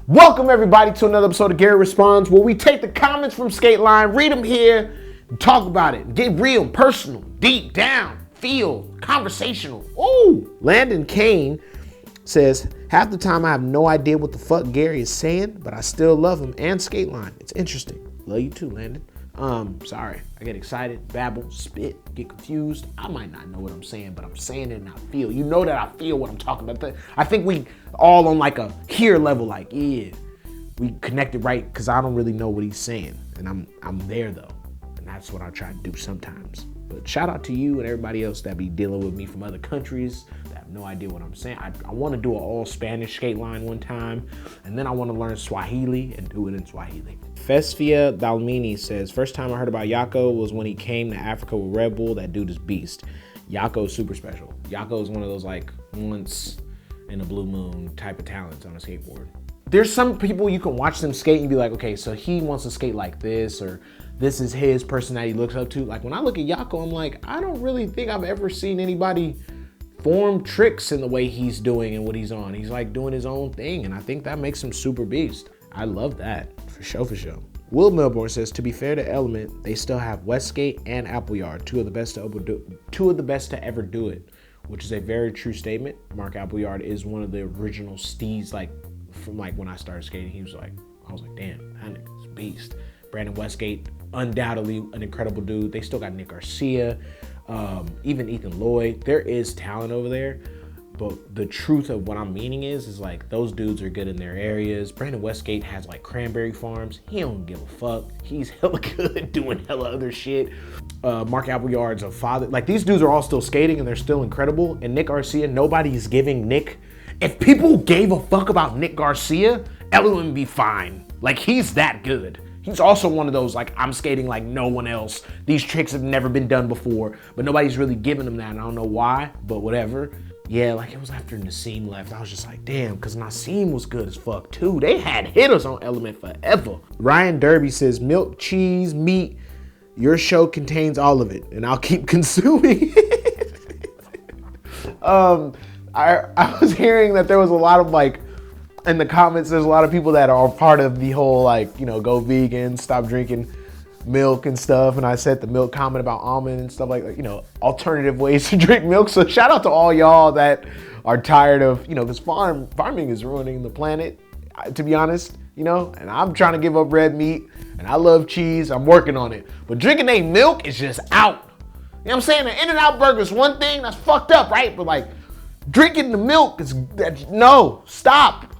Welcome everybody to another episode of Gary Responds, where we take the comments from Skateline, read them here, and talk about it. Get real, personal, deep down, feel, conversational. Ooh! Landon Kane says, half the time I have no idea what the fuck Gary is saying, but I still love him and Skateline. It's interesting. Love you too, Landon. Sorry. I get excited, babble, spit, get confused. I might not know what I'm saying, but I'm saying it and I feel. You know that I feel what I'm talking about. I think we all on like a hear level, like, yeah, we connected right, because I don't really know what he's saying. And I'm there though. And that's what I try to do sometimes. But shout out to you and everybody else that be dealing with me from other countries that have no idea what I'm saying. I want to do an all Spanish Skateline one time, and then I want to learn Swahili and do it in Swahili. Fesfia Dalmini says, first time I heard about Yako was when he came to Africa with Red Bull. That dude is beast. Yako is super special. Yako is one of those like once in a blue moon type of talents on a skateboard. There's some people you can watch them skate and be like, okay, so he wants to skate like this, or this is his personality he looks up to. Like when I look at Yako, I'm like, I don't really think I've ever seen anybody form tricks in the way he's doing and what he's on. He's like doing his own thing, and I think that makes him super beast. I love that, for sure, for sure. Will Milborn says, to be fair to Element, they still have Westgate and Appleyard, two of the best to ever do it, which is a very true statement. Mark Appleyard is one of the original steez, like from like when I started skating. I was like, damn, that nigga's a beast. Brandon Westgate, undoubtedly an incredible dude. They still got Nick Garcia, even Ethan Lloyd. There is talent over there, but the truth of what I'm meaning is like those dudes are good in their areas. Brandon Westgate has like cranberry farms. He don't give a fuck. He's hella good doing hella other shit. Mark Appleyard's a father. Like these dudes are all still skating and they're still incredible. And Nick Garcia, nobody's giving Nick. If people gave a fuck about Nick Garcia, Ellen would be fine. Like he's that good. He's also one of those, like, I'm skating like no one else. These tricks have never been done before, but nobody's really giving them that. And I don't know why, but whatever. Yeah, like it was after Nassim left. I was just like, damn, because Nassim was good as fuck too. They had hitters on Element forever. Ryan Derby says, milk, cheese, meat, your show contains all of it, and I'll keep consuming it. I was hearing that there was a lot of like, in the comments, there's a lot of people that are part of the whole like, you know, go vegan, stop drinking milk and stuff. And I said the milk comment about almond and stuff like that, you know, alternative ways to drink milk. So shout out to all y'all that are tired of, you know, because farming is ruining the planet, to be honest, you know, and I'm trying to give up red meat and I love cheese. I'm working on it. But drinking a milk is just out. You know what I'm saying? An In-N-Out burger is one thing that's fucked up, right? But like drinking the milk is, no, stop.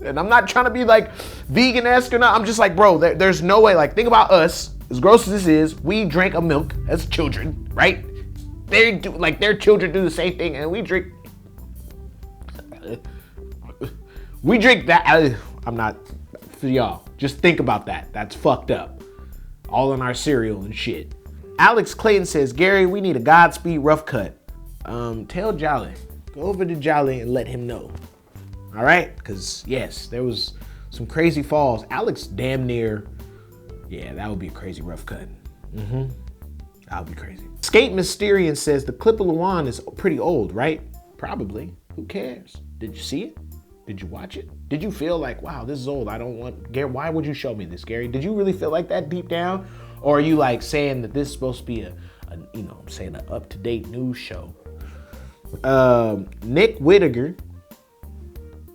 And I'm not trying to be like vegan-esque or not. I'm just like, bro, there's no way. Like, think about us, as gross as this is, we drank a milk as children, right? They do, like, their children do the same thing, and we drink that. I'm not, for y'all, just think about that. That's fucked up. All in our cereal and shit. Alex Clayton says, Gary, we need a Godspeed rough cut. Tell Jolly, go over to Jolly and let him know. All right, because yes, there was some crazy falls. Alex damn near, yeah, that would be a crazy rough cut. That would be crazy. Skate Mysterian says the clip of Luan is pretty old, right? Probably. Who cares? Did you see it? Did you watch it? Did you feel like, wow, this is old? I don't want, Gary, why would you show me this, Gary? Did you really feel like that deep down? Or are you like saying that this is supposed to be a you know, I'm saying an up-to-date news show? Nick Whittaker,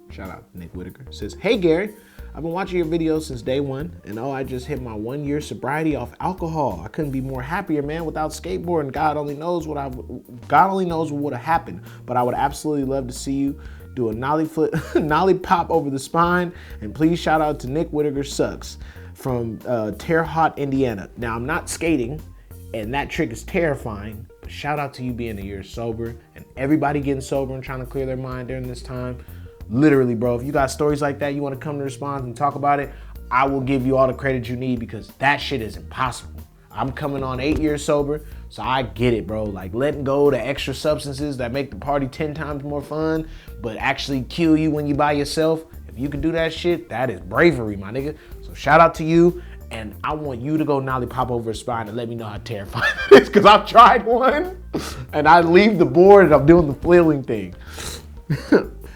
shout out Nick Whittaker, says, hey Gary, I've been watching your videos since day one, and I just hit my 1 year sobriety off alcohol. I couldn't be more happier, man. Without skateboarding, God only knows what would have happened. But I would absolutely love to see you do a nollie pop over the spine. And please shout out to Nick Whittaker Sucks from Terre Haute, Indiana. Now I'm not skating, and that trick is terrifying. But shout out to you being a year sober, and everybody getting sober and trying to clear their mind during this time. Literally, bro, if you got stories like that, you want to come to Response and talk about it, I will give you all the credit you need, because that shit is impossible. I'm coming on 8 years sober, so I get it, bro. Like letting go of the extra substances that make the party 10 times more fun, but actually kill you when you by yourself. If you can do that shit, that is bravery, my nigga. So shout out to you, and I want you to go nollie pop over a spine and let me know how terrifying it is, because I've tried one, and I leave the board and I'm doing the flailing thing.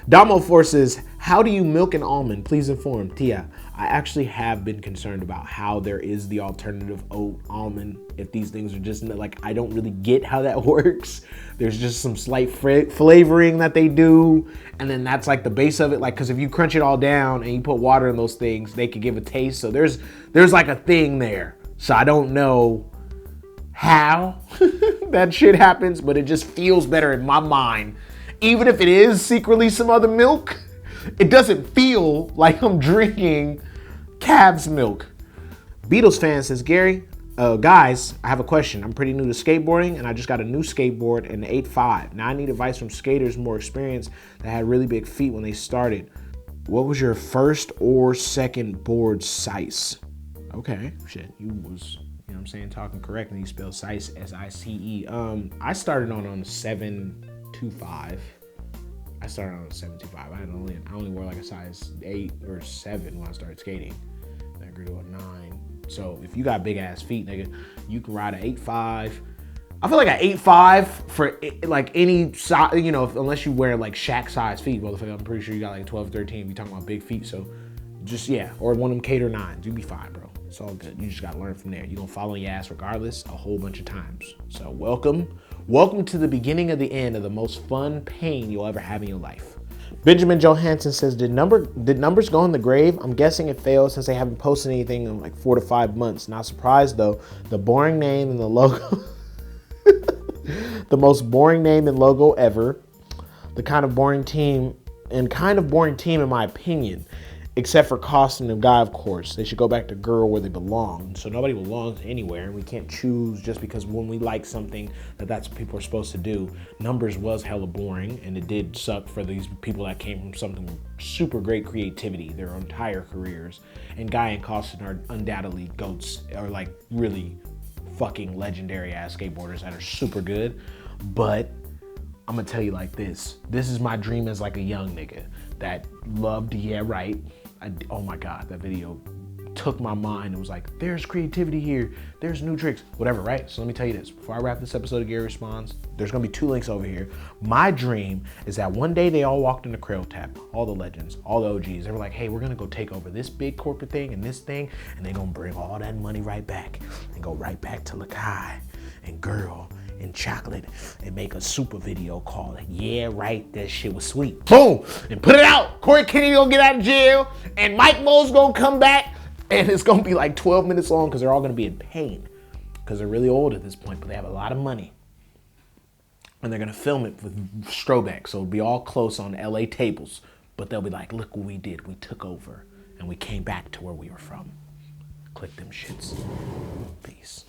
Damo Force says, How do you milk an almond? Please inform. Tia, I actually have been concerned about how there is the alternative oat almond. If these things are just like, I don't really get how that works. There's just some slight flavoring that they do. And then that's like the base of it. Like, cause if you crunch it all down and you put water in those things, they could give a taste. So there's like a thing there. So I don't know how that shit happens, but it just feels better in my mind. Even if it is secretly some other milk, it doesn't feel like I'm drinking calf's milk. Beatles fan says, Gary, guys, I have a question. I'm pretty new to skateboarding and I just got a new skateboard and 8.5. Now I need advice from skaters more experienced that had really big feet when they started. What was your first or second board size? Okay, shit, you was, you know what I'm saying, talking correctly. You spell size S-I-C-E. I started on a 7.25. I started on a 7.25. I only wore like a size 8 or 7 when I started skating. Then I grew to a 9. So if you got big ass feet, nigga, you can ride an 8.5. I feel like an 8.5 for like any size, you know, unless you wear like Shaq size feet, motherfucker. I'm pretty sure you got like 12, 13. We talking about big feet, so just yeah, or one of them Cater 9s. You be fine, bro. It's all good. You just gotta learn from there. You gonna follow your ass regardless a whole bunch of times. So welcome to the beginning of the end of the most fun pain you'll ever have in your life. Benjamin Johansson says, did numbers go in the grave? I'm guessing it failed since they haven't posted anything in like 4 to 5 months. Not surprised though. The boring name and the logo, the most boring name and logo ever. The kind of boring team in my opinion. Except for Costin and Guy, of course. They should go back to girl where they belong. So nobody belongs anywhere, and we can't choose just because when we like something that's what people are supposed to do. Numbers was hella boring, and it did suck for these people that came from something super great creativity their entire careers. And Guy and Costin are undoubtedly goats, or like really fucking legendary ass skateboarders that are super good. But I'm gonna tell you like this. This is my dream as like a young nigga that loved Yeah Right. Oh my God, that video took my mind. It was like, there's creativity here. There's new tricks, whatever, right? So let me tell you this. Before I wrap this episode of Gary Responds, there's gonna be 2 links over here. My dream is that one day they all walked into Crail Tap, all the legends, all the OGs. They were like, hey, we're gonna go take over this big corporate thing and this thing, and they're gonna bring all that money right back and go right back to Lakai and Girl and Chocolate and make a super video called Yeah Right, that shit was sweet. Boom! And put it out. Corey Kennedy gonna get out of jail and Mike Mo's gonna come back and it's gonna be like 12 minutes long because they're all gonna be in pain because they're really old at this point, but they have a lot of money. And they're gonna film it with Strobeck, so it'll be all close on LA tables, but they'll be like, look what we did. We took over and we came back to where we were from. Click them shits. Peace.